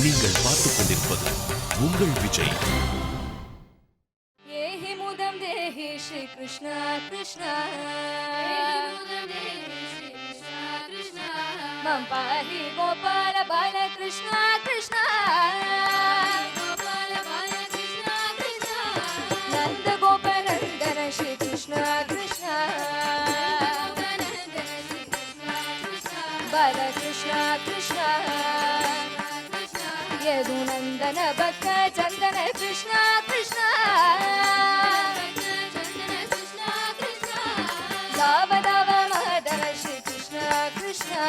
நீங்கள் பார்த்துக் கொண்டிருப்பது உங்கள் விஜய். ஏஹி முதம் தேஹி ஸ்ரீ கிருஷ்ணா கிருஷ்ணா மம் பாஹி கோபால பால கிருஷ்ணா கிருஷ்ணா நந்த கோபநந்தன ஸ்ரீ கிருஷ்ணா கிருஷ்ணா பால கிருஷ்ணா கிருஷ்ணா यदुनंदन भक्त चंदन कृष्णा कृष्णा दाव दाव मदन श्री कृष्णा कृष्णा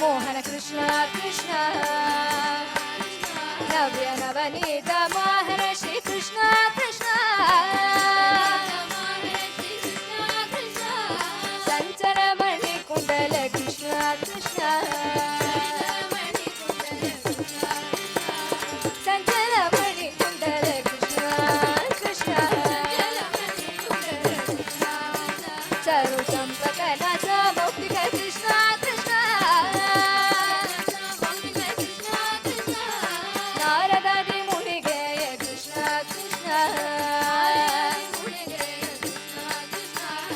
मोहन कृष्णा कृष्णा नव्य नवनीत मोहन श्री कृष्णा कृष्णा संचर मणि कुंडल कृष्णा कृष्णा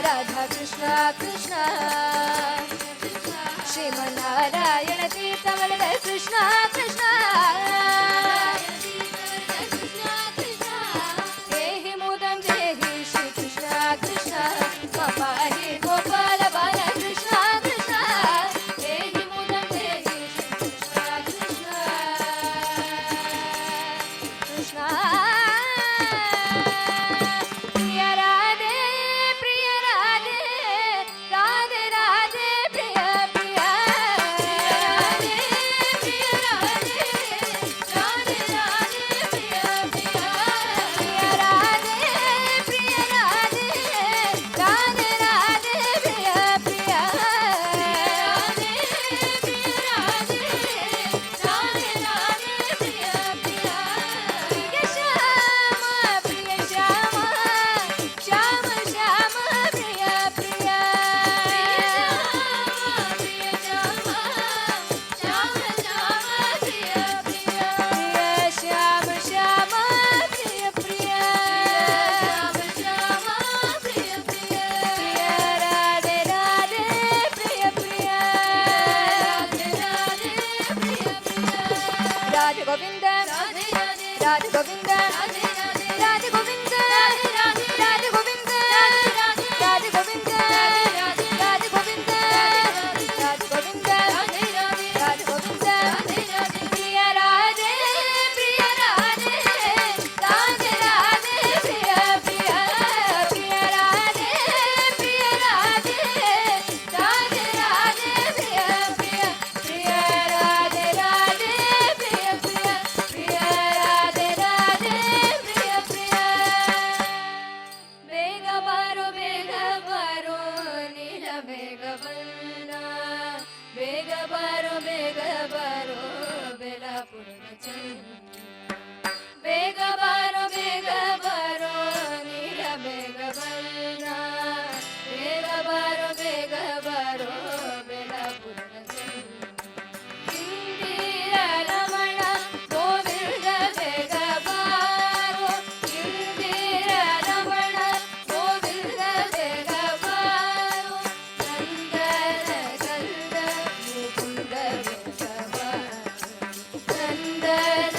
राधा कृष्णा कृष्णा श्रीमन्नारायण तीर्थवरद कृष्णा कृष्णा देहि मुदं देहि श्री कृष्णा कृष्णा पाहि गोपाल बाल कृष्णा कृष्णा देहि मुदं देहि श्री कृष्णा कृष्णा कृष्णा गोविंद राधे गोविंद राधे गोविंद राधे गोविंद राधे गोविंद राधे गोविंद राधे गोविंद राधे गोविंद प्रिय राधे प्रिय राधे राधे राधे प्रिय प्रिय प्रिय राधे प्रिय राधे राधे राधे प्रिय प्रिय प्रिय राधे राधे प्रिय प्रिय प्रिय राधे राधे प्रिय प्रिय ಬೇಗ ಬಾರೋ ನೀಲ ಬೇಗವನ್ನ ಬೇಗ ಬಾರೋ ಬೆಲಾಪುರದ ಚಂದ್ರ ಬೇಗ ಬಾರೋ ನೀಲ ಬೇಗವನ್ನ ಬೇಗ ಬಾರೋ ಬೆಲಾಪುರದ ಚಂದ್ರ ಇಂದಿರ ರಮಣ ಗೋವಿಂದ ಬೇಗ ಬಾರೋ ಇಂದಿರ ರಮಣ ಗೋವಿಂದ ಬೇಗ ಬಾರೋ ನಂದನ ಕಂದ ಮುಕುಂದ ಬೇಗ ಬಾರೋ ನಂದನ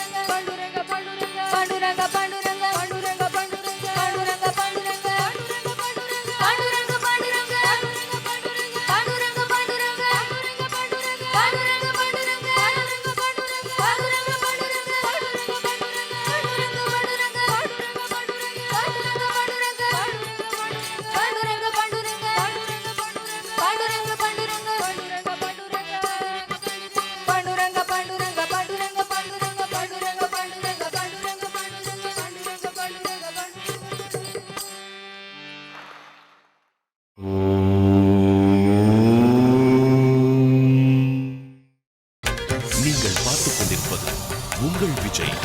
நீங்கள் பார்த்துக் கொண்டிருப்பது உங்கள் விஜய்.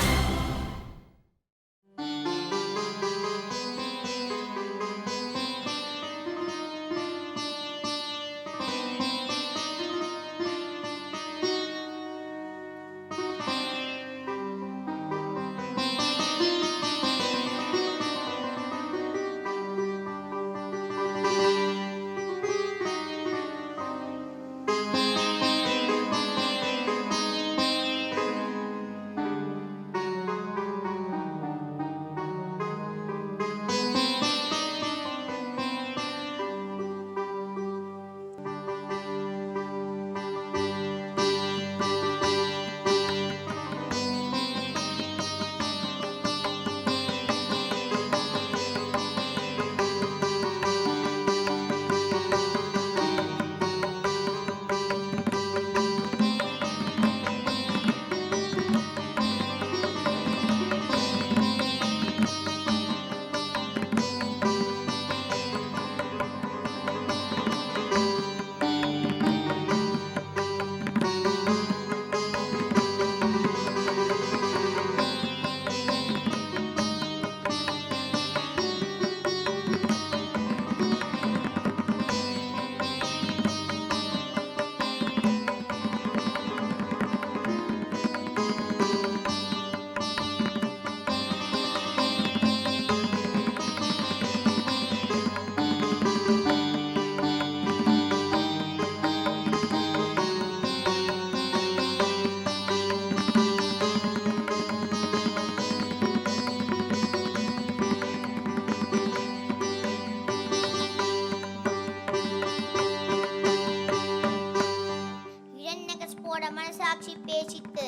உபதேசித்து,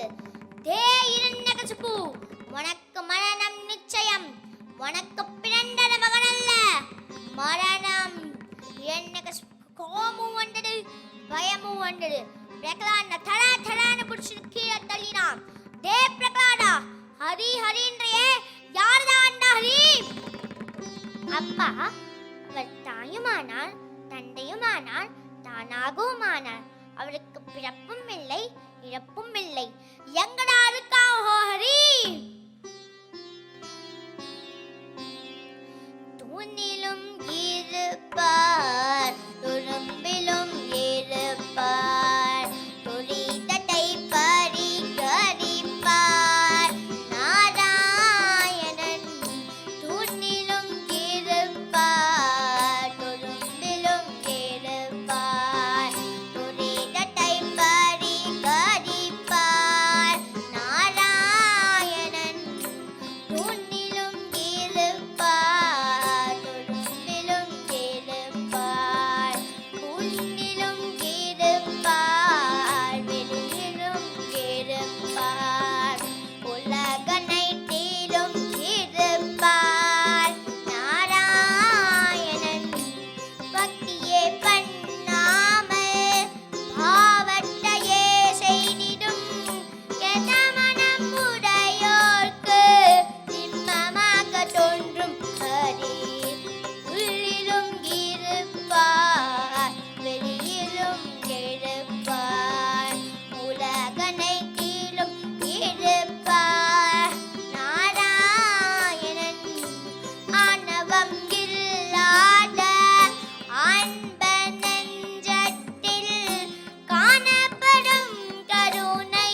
தே இரண்யகசிபு, உனக்கு மரணம் நிச்சயம், உனக்கு பிறந்த மகனல்ல மரணம். இரண்யகசிபு கோபமும் வந்தது, பயமும் வந்தது. பிரகலாத தடா தடான்னு பிடிச்சி கீழே தள்ளினான். தே பிரகலாதா, ஹரி ஹரின்றையே யார்தான் ஹரி? அப்பா, அவர் தாயுமானார், தந்தையுமானார், தானாகவுமானார். அவருக்கு பிறப்பும் இல்லை, இறப்பும் இல்லை. எங்கடா இருக்கா ஹரி? தூணிலும் இருப்பார், துரும்பிலும் இருப்பார், துரிதத்தை பரிகரிப்பார் நாராயணன். தூணிலும் இருப்பார், துரும்பிலும் இருப்பார், துரிதத்தை பரிகரிப்பார் நாராயணன். தூணிலும் இருப்பார், துரும்பிலும் இருப்பார், உன்னிலும் இருப்பார், வெளியிலும் இருப்பார், உலகனைத்திலும் இருப்பார் நாராயணன். பக்தியே பண்ணாமல் பாவத்தையே செய்திடும் எதமனம் உடையோர்க்கு சிம்மமாக தோன்றும் ஹரி. உள்ளிலும் இருப்பார், வெளியிலும் இருப்பார், உலகனைத்திலும் இருப்பார் நாராயணன். ஆணவம் இல்லாத அன்ப நெஞ்சத்தில் காணப்படும் கருணை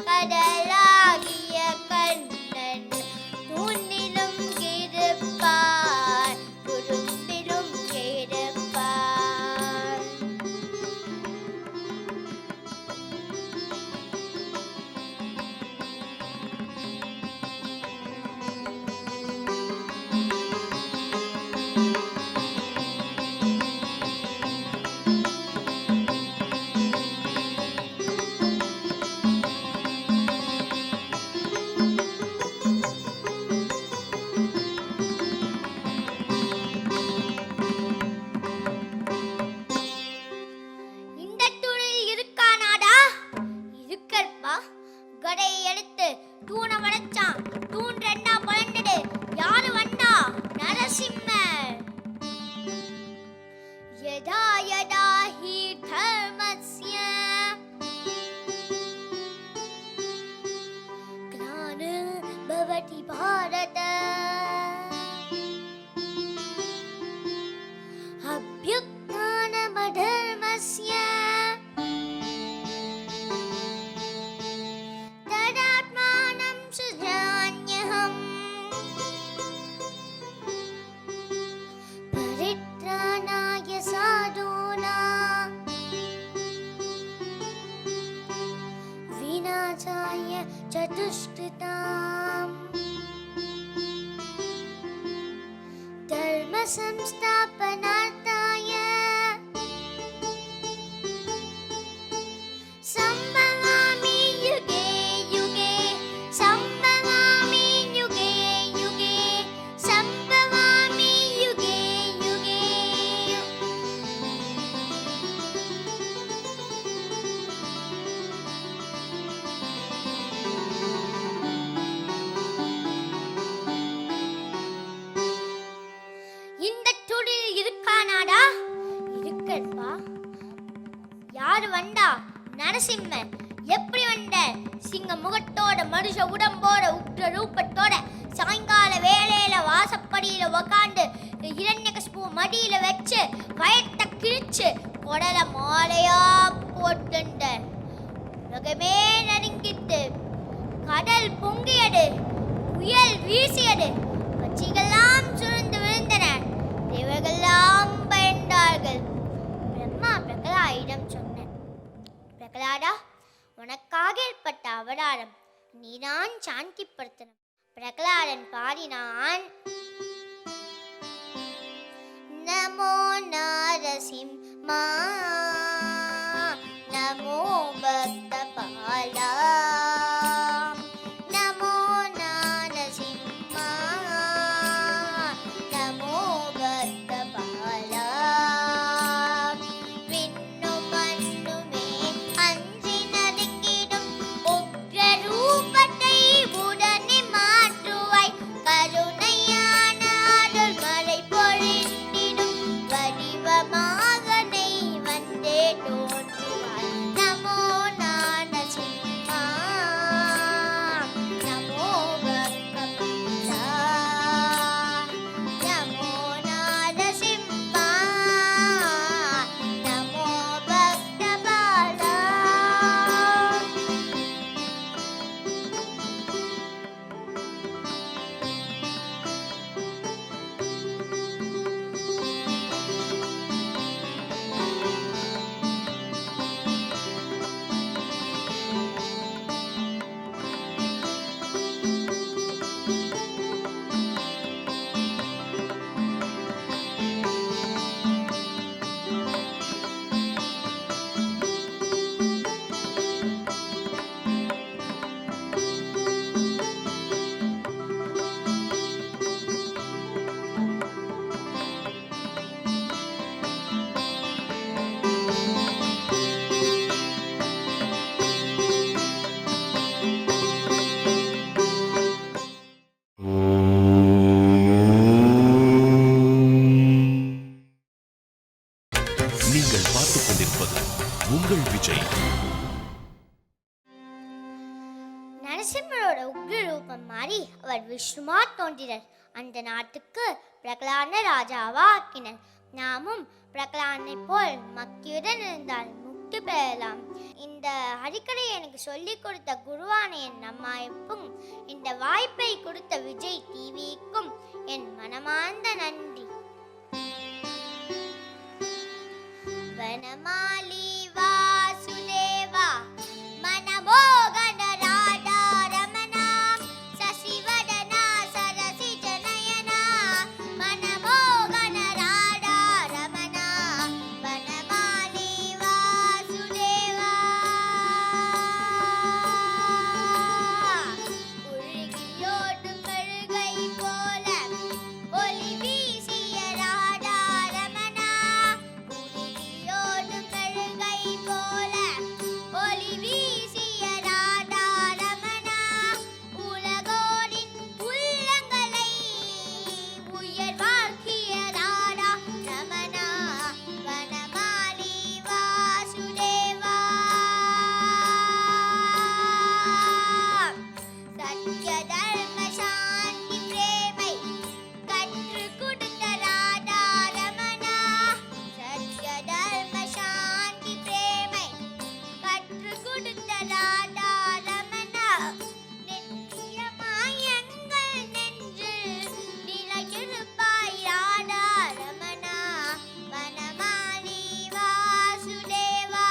கடலாகிய கண்ணன். தூணிலும் இருப்பார், துரும்பிலும் இருப்பார். இந்த தூணில் இருக்கானாடா? இருக்கற்பா. கடையை எடுத்து தூணை வளைச்சான். தூண் ரெண்டா பழண்டது. யாரு வந்தா? நரசிம்மர். யதா யதா ஹி தர்மஸ்ய க்ளானிர் பவதி பாரத அப்யுத்ഥാനமதர்மஸ்ய ததாத்மானம் சுஜான்யஹம் பரித்ராணாய சாதூனாம் விநாசாய சதுஷ்கிருதாம் தர்ம சம்ஸ்தாபனார்த்தாய சம்பவாமி யுகே யுகே, சம்பவாமி யுகே யுகே, சம்பவாமி யுகே யுகே. இந்த துடில் இருக்கானாடா? இருக்கற்பா. யாரு வந்தா? நரசிம்மன். எப்படி வந்த? சிங்க முகத்தோட, மனுஷ உடம்போட, உக்ர ரூபத்தோட, சாயங்கால வேளையில வாசப்படியில உக்காந்து இரண்யகசிபு மடியில வச்சு வயத்தை கிழிச்சு கொடல மாலையா போட்டுண்ட. உலகமே நடுங்கிட்டு, கடல் பொங்கியது, புயல் வீசியது, பட்சிகள்லாம் சுழந்து விழுந்தன, தேவர்கள்லாம் பயந்தார்கள். பிரம்மா பிரகலாதிடம் சொன்னார், பிரகலாதா, உனக்காக ஏற்பட்ட அவதாரம் நீதான் சாந்திப்படுத்தணும். பிரகலாதன் பாடினான், நமோ நரசிம்மா, நமோ பக்த பாலா, நரசிம்மரோட உக்ர ரூபம் மாறி அவர் விஷ்ணுமா தோன்றினர். அந்த நாட்டுக்கு பிரகலாத ராஜாவா ஆக்கினர். நாமும் பிரகலாதனை போல் மக்கியுடன் இருந்தால் முக்தி பெறலாம். இந்த ஹரிக்கதையை எனக்கு சொல்லிக் கொடுத்த குருவான என் அம்மாவுக்கும் இந்த வாய்ப்பை கொடுத்த விஜய் டிவிக்கும் என் மனமார்ந்த நன்றி. வனமாலி வாசுதேவா மனமோகன ராதா ரமணா சசிவதனா சரசி ஜனயனா மனமோகன ராதா ரமணா வனமாலி வாசுதேவா. உருகியோடு கழுகை போல ஒளி வீசிய ராதா ரமணா உருகியோடு கழுகை போல ஒளி வீசிய ராதா ரமணா உலகோரின் உள்ளங்களை உயர்வாக்கிய ராதா ரமணா வனமாலி வாசுதேவா. சத்ய தர்ம சாந்தி பிரேமை கற்று கொடுத்த ராதா ரமணா சத்ய தர்ம சாந்தி பிரேமை கற்று கொடுத்த ராதா ரமணா நித்தியமாய் எங்கள் நெஞ்சில் நிலைத்திருப்பாய் ராதா ரமணா வனமாலி வாசுதேவா.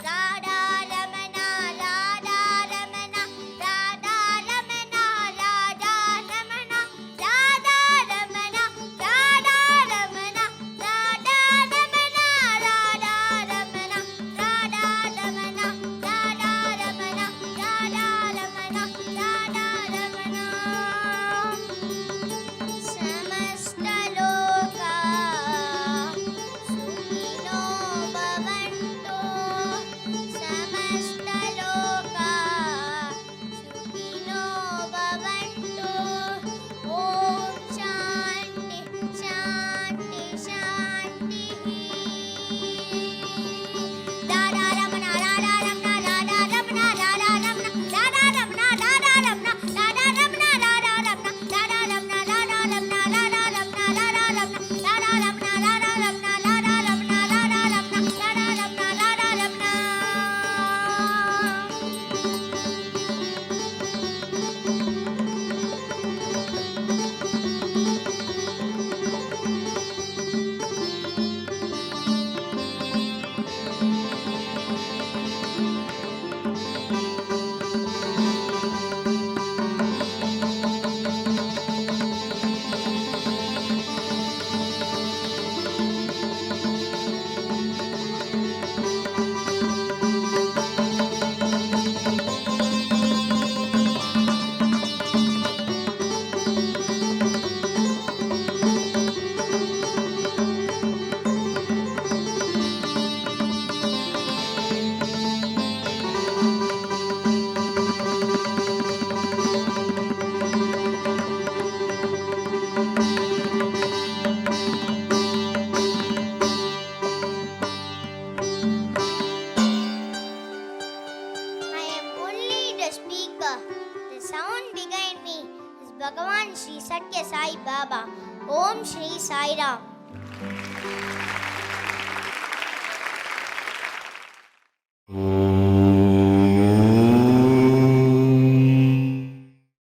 ராதா ரமணா ராதா ரமணா ராதா ரமணா ராதா ரமணா ராதா ரமணா ராதா ரமணா ராதா ரமணா ராதா ரமணா ராதா ரமணா ராதா ரமணா ராதா ரமணா ராதா ரமணா. समस्तलोका सुखिनो भवन्तु समस्तलोका सुखिनो भवन्तु. ॐ शान्ति शान्ति शान्तिः. Radha Ramana Radha Ramana Radha Ramana Radha Ramana Radha Ramana Radha Ramana Radha Ramana Radha Ramana Radha Ramana Radha Ramana Radha Ramana Radha Ramana Radha Ramana Radha Ramana Radha Ramana Radha Ramana Radha Ramana Radha Ramana. I am only the speaker. The sound behind me is Bhagavan Sri Satya Sai Baba. Om Shri Sai Ram.